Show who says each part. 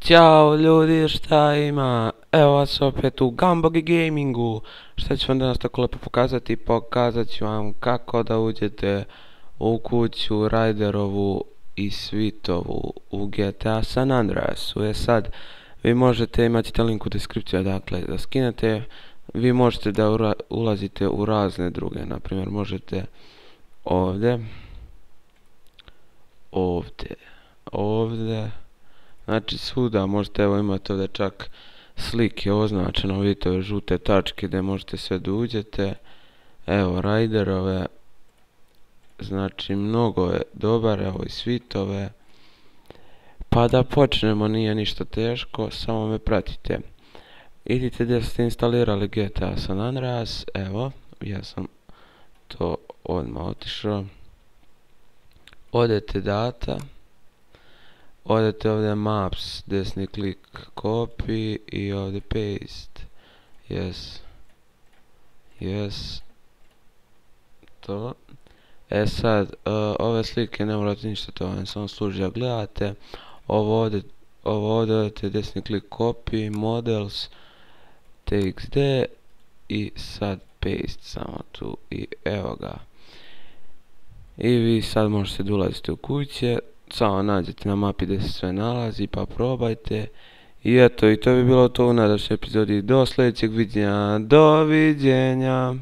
Speaker 1: Ćao ljudi, šta ima? Evo vas opet u Gambogi Gamingu. Šta ću vam danas tako lepo pokazati? Pokazat ću vam kako da uđete u kuću Ryderovu i Svitovu u GTA San Andreasu. Sad, vi možete, imate link u deskripciji, dakle, da skinete. Vi možete da ulazite u razne druge, naprimjer možete ovdje, ovdje. Znači svuda možete, evo imate ovdje čak slike označeno, vidite ove žute tačke gdje možete sve da uđete. Evo Ryderove, znači mnogo je dobar, evo i Svitove. Pa da počnemo, nije ništa teško, samo me pratite. Idite gdje ste instalirali GTA San Andreas, evo, ja sam to odmah otišao. Odete data. Odete ovdje maps, desni klik copy i ovdje paste. Yes. To. Sad, ove slike ne morate ništa, to vam samo služi da gledate. Ovo ovdje odete desni klik copy, models, txd i sad paste samo tu i evo ga. I vi sad možete da ulazite u kuće. Samo nađete na mapi gdje se sve nalazi pa probajte. I eto, i to bi bilo to u nadaljećoj epizodi. Do sljedećeg viđenja. Doviđenja.